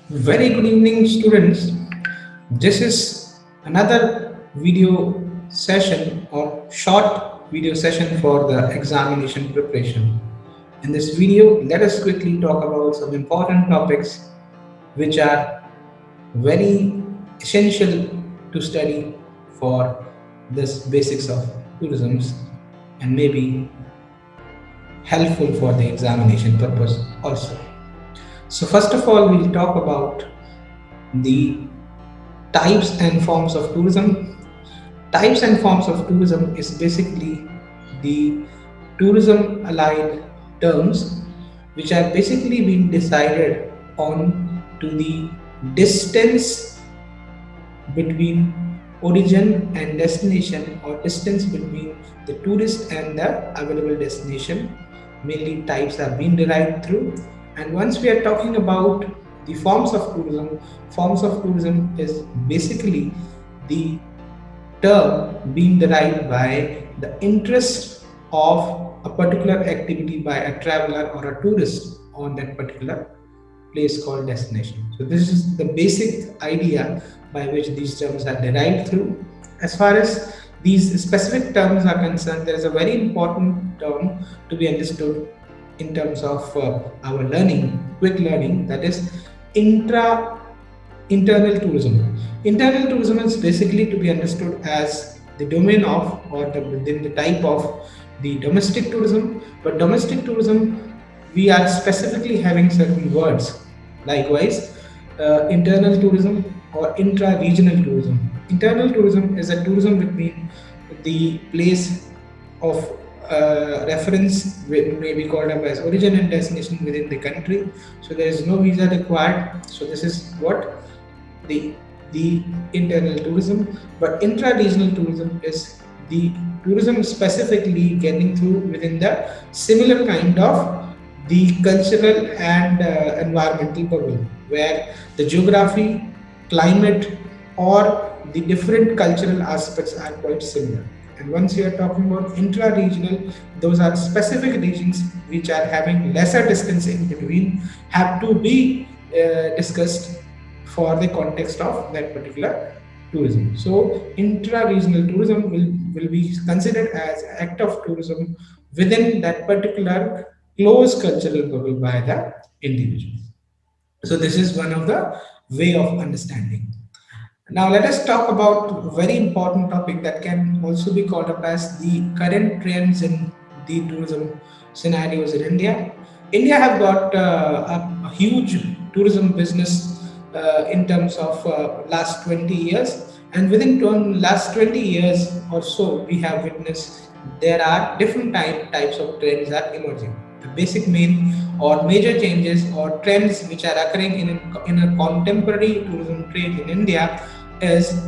Very good evening, students. This is another video session or short video session for the examination preparation. In this video, let us quickly talk about some important topics which are very essential to study for this basics of tourism and maybe helpful for the examination purpose also. So first of all, we'll talk about the types and forms of tourism. Types and forms of tourism is basically the tourism allied terms which are basically being decided on to the distance between origin and destination, or distance between the tourist and the available destination. Mainly types are being derived through. And once we are talking about the forms of tourism is basically the term being derived by the interest of a particular activity by a traveler or a tourist on that particular place called destination. So this is the basic idea by which these terms are derived through. As far as these specific terms are concerned, there is a very important term to be understood in terms of our learning, quick learning, that is internal tourism. Internal tourism is basically to be understood as the domain of, or within the type of the domestic tourism. But domestic tourism, we are specifically having certain words. Likewise, internal tourism or intra-regional tourism. Internal tourism is a tourism between the place of reference, may be called up as origin and destination within the country. So there is no visa required. So this is what the the internal tourism. But intra-regional tourism is the tourism specifically getting through within the similar kind of the cultural and environmental bubble, where the geography, climate, or the different cultural aspects are quite similar. And once you are talking about intra-regional, those are specific regions which are having lesser distance in between, have to be discussed for the context of that particular tourism. So intra-regional tourism will be considered as act of tourism within that particular close cultural bubble by the individual. So this is one of the way of understanding. Now let us talk about a very important topic that can also be called up as the current trends in the tourism scenarios in India. India have got a huge tourism business in terms of last 20 years, and within last 20 years or so, we have witnessed there are different types of trends are emerging. The basic main or major changes or trends which are occurring in a contemporary tourism trade in India is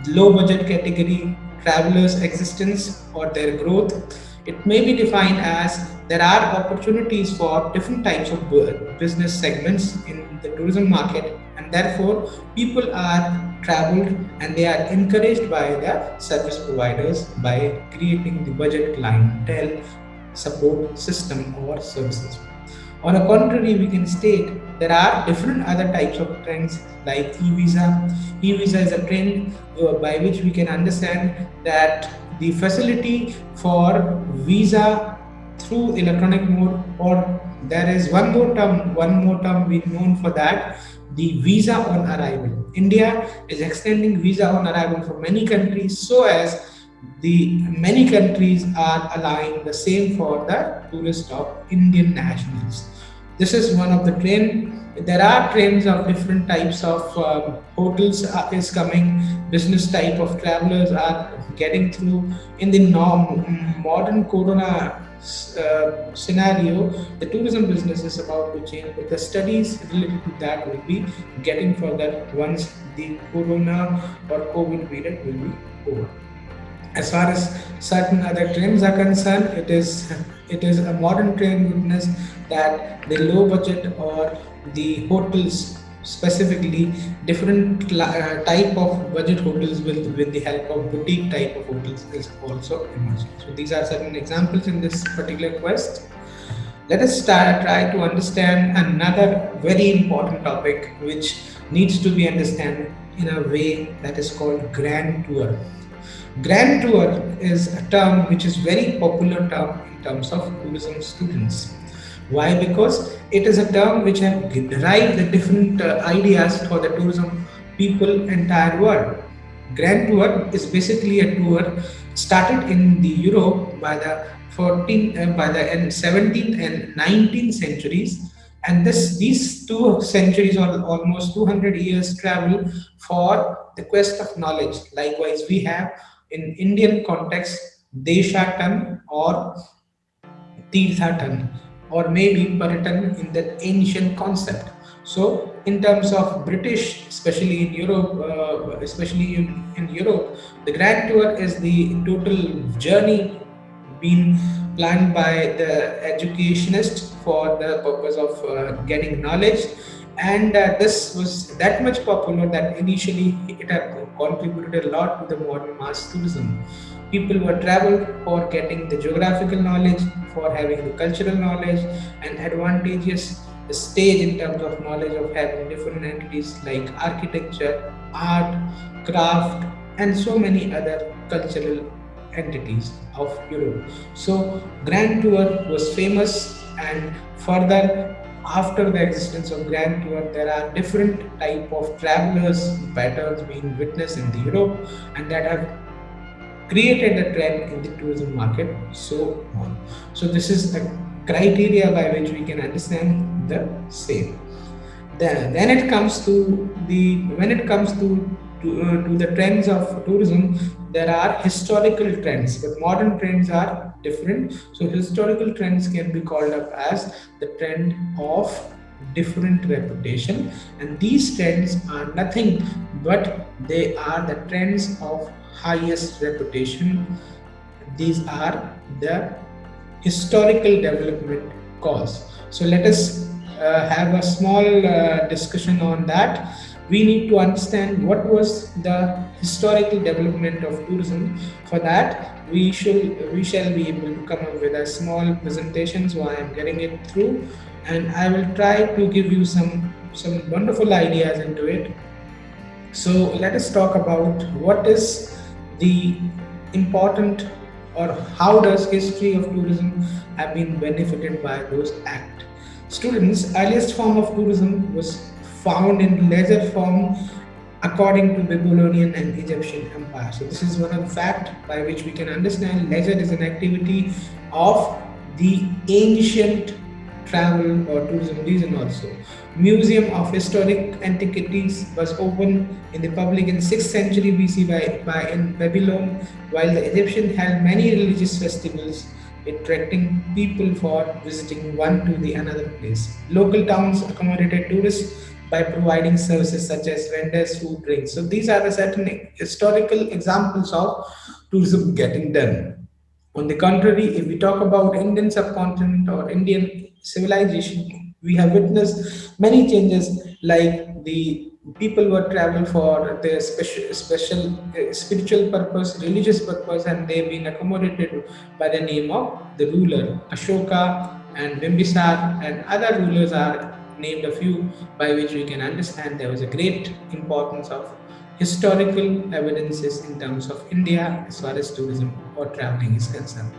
low budget category travelers' existence or their growth. It may be defined as there are opportunities for different types of business segments in the tourism market, and therefore people are traveled and they are encouraged by the service providers by creating the budget clientele support system or services. On the contrary, we can state there are different other types of trends like e-visa. E-visa is a trend by which we can understand that the facility for visa through electronic mode, or there is one more term we known for that, the visa on arrival. India is extending visa on arrival for many countries, so as the many countries are allowing the same for the tourists of Indian nationals. This is one of the trend. There are trends of different types of hotels is coming. Business type of travelers are getting through in the modern Corona scenario. The tourism business is about to change, but the studies related to that will be getting further once the Corona or COVID period will be over. As far as certain other trends are concerned, it is a modern trend witness that the low budget or the hotels, specifically different type of budget hotels with the help of boutique type of hotels is also emerging. So these are certain examples in this particular quest. let us try to understand another very important topic which needs to be understood in a way that is called grand tour. Grand tour is a term which is very popular term in terms of tourism students. Why? Because it is a term which have derived the different ideas for the tourism people entire world. Grand tour is basically a tour started in the Europe by the 17th and 19th centuries, and these 2 centuries or almost 200 years travel for the quest of knowledge. Likewise, we have in Indian context Deshatan or Tirthatan or maybe Paratan in the ancient concept. So, in terms of British, especially in Europe, in Europe, the Grand Tour is the total journey being planned by the educationist for the purpose of getting knowledge, and this was that much popular that initially it had contributed a lot to the modern mass tourism. People were traveled for getting the geographical knowledge, for having the cultural knowledge, and advantageous stage in terms of knowledge of having different entities like architecture, art, craft, and so many other cultural entities of Europe. So Grand Tour was famous, and further after the existence of Grand Tour, there are different type of travelers patterns being witnessed in the Europe, and that have created a trend in the tourism market so on. So this is a criteria by which we can understand the same. Then it comes to the when it comes to the trends of tourism, there are historical trends, but modern trends are different. So historical trends can be called up as the trend of different reputation, and these trends are nothing but they are the trends of highest reputation. These are the historical development cause. So let us have a small discussion on that. We need to understand what was the historical development of tourism. For that, we shall be able to come up with a small presentation. So I am getting it through, and I will try to give you some wonderful ideas into it. So let us talk about what is the important or how does history of tourism have been benefited by those acts. Students, earliest form of tourism was found in leisure form according to Babylonian and Egyptian empire. So this is one of the fact by which we can understand leisure is an activity of the ancient travel or tourism region also. Museum of Historic Antiquities was opened in the public in 6th century BC by in Babylon, while the Egyptian held many religious festivals, attracting people for visiting one to the another place. Local towns accommodated tourists by providing services such as vendors, food, drinks. So these are the certain historical examples of tourism getting done. On the contrary, if we talk about Indian subcontinent or Indian civilization, we have witnessed many changes like the people were travel for their special spiritual purpose, religious purpose, and they've been accommodated by the name of the ruler. Ashoka and Bimbisar and other rulers are named a few by which we can understand there was a great importance of historical evidences in terms of India as far as tourism or traveling is concerned.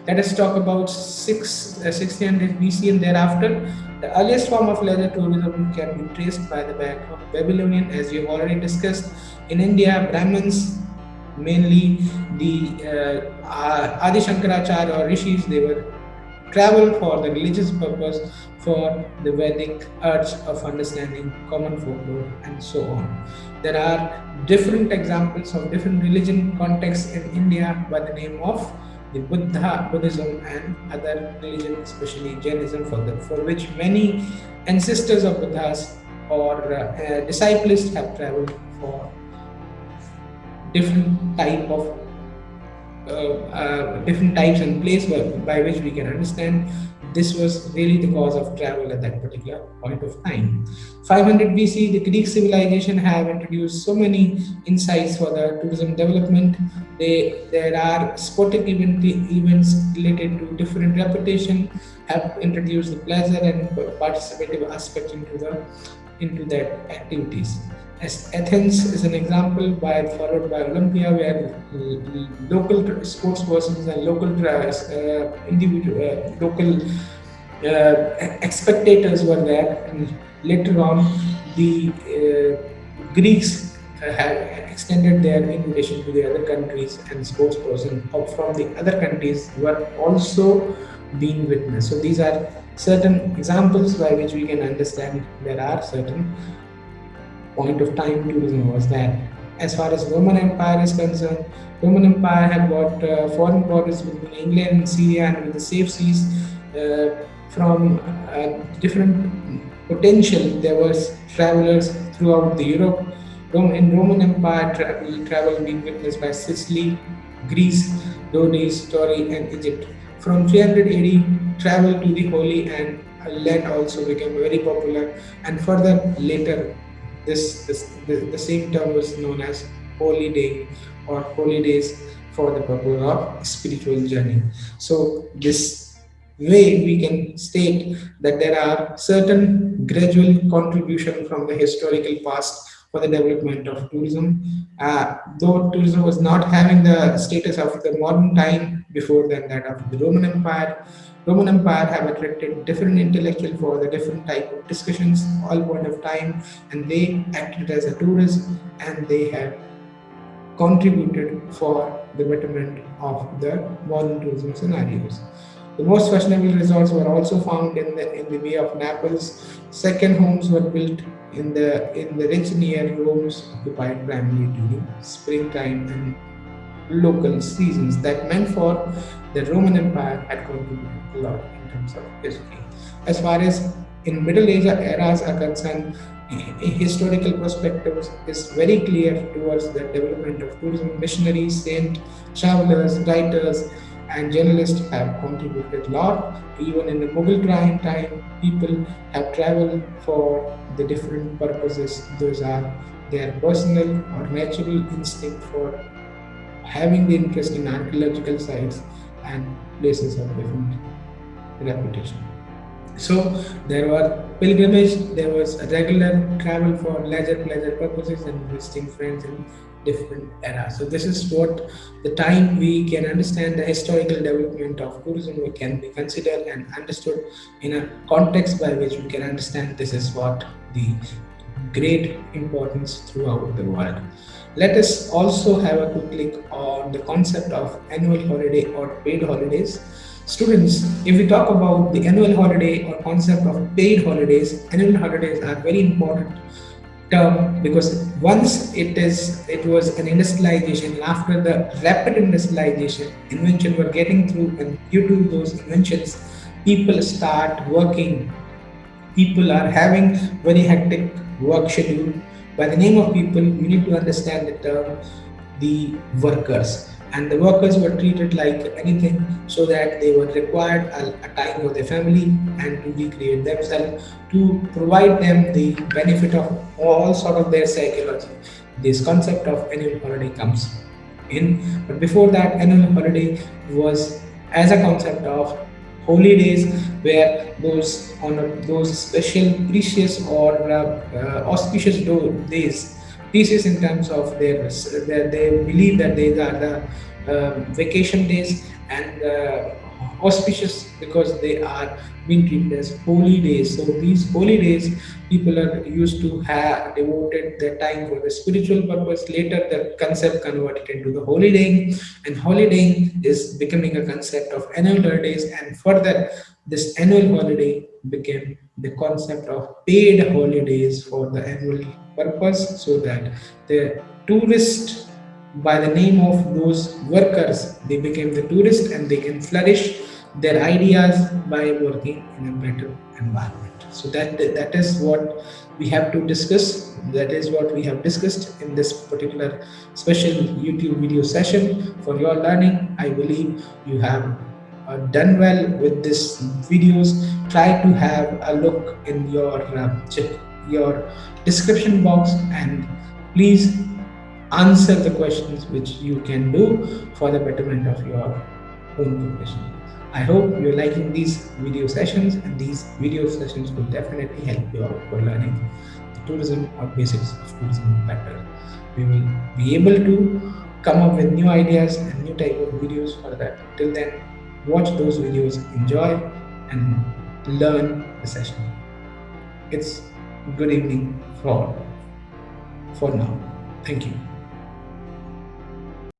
Let us talk about 1600 BC and thereafter. The earliest form of leisure tourism can be traced by the back of Babylonian, as we have already discussed. In India, Brahmins, mainly the Adi Shankaracharya or rishis, they were travel for the religious purpose for the Vedic arts of understanding common folklore and so on. There are different examples of different religion contexts in India by the name of the Buddhism and other religions, especially Jainism, for which many ancestors of Buddhas or disciples have traveled for different type of different types and place by which we can understand this was really the cause of travel at that particular point of time. 500 BC, the Greek civilization have introduced so many insights for the tourism development. There are sporting events related to different reputation, have introduced the pleasure and participative aspect into that activities. As Athens is an example, followed by Olympia, where local sports persons and local spectators were there, and later on, the Greeks have extended their invitation to the other countries, and sports persons from the other countries were also being witnessed. So these are certain examples by which we can understand there are certain point of time tourism was there. As far as Roman Empire is concerned, Roman Empire had got foreign borders between England and Syria, and with the safe seas from different potential, there was travelers throughout the Europe. In Roman Empire, travel being witnessed by Sicily, Greece, Rhodes, Tory, and Egypt. From 300 AD, travel to the Holy Land also became very popular, and further later, the same term was known as holy day or holy days for the purpose of spiritual journey. So this way we can state that there are certain gradual contribution from the historical past for the development of tourism. Though tourism was not having the status of the modern time before than that of the Roman Empire. Roman Empire have attracted different intellectual for the different type of discussions all point of time, and they acted as a tourist, and they have contributed for the betterment of the modern tourism scenarios. The most fashionable resorts were also found in the Bay of Naples. Second homes were built in the rich near Rome's occupied primarily during springtime and local seasons. That meant for the Roman Empire had contributed a lot in terms of history. As far as in Middle Age eras are concerned, historical perspectives is very clear towards the development of tourism. Missionaries, saints, travelers, writers, and journalists have contributed a lot. Even in the Mughal time, people have traveled for the different purposes. Those are their personal or natural instinct for having the interest in archaeological sites and places of different reputation. So there were pilgrimage, there was a regular travel for leisure pleasure purposes and visiting friends in different eras. So this is what the time we can understand the historical development of tourism can be considered and understood in a context by which we can understand this is what the great importance throughout the world. Let us also have a quick look on the concept of annual holiday or paid holidays. Students, if we talk about the annual holiday or concept of paid holidays, annual holidays are very important term because once it was an industrialization, and after the rapid industrialization, inventions were getting through, and due to those inventions, people start working. People are having very hectic work schedule. By the name of people, you need to understand the term the workers. And the workers were treated like anything, so that they were required a time for their family and to recreate themselves, to provide them the benefit of all sort of their psychology. This concept of annual holiday comes in. But before that, annual holiday was as a concept of holy days, where those special, precious or auspicious days, precious in terms of they believe that these are the vacation days, and auspicious because they are being treated as holy days. So these holy days, people are used to have devoted their time for the spiritual purpose. Later, the concept converted into the holidaying, and holidaying is becoming a concept of annual holidays. And further, this annual holiday became the concept of paid holidays for the annual purpose, so that the tourist, by the name of those workers, they became the tourist and they can flourish their ideas by working in a better environment. So that is what we have to discuss. That is what we have discussed in this particular special YouTube video session for your learning. I believe you have done well with this videos, try to have a look in your your description box, and please answer the questions which you can do for the betterment of your own profession. I hope you're liking these video sessions, and these video sessions will definitely help you out for learning the tourism or basics of tourism better. We will be able to come up with new ideas and new type of videos for that. Till then, watch those videos, enjoy, and learn the session. It's good evening for now. Thank you.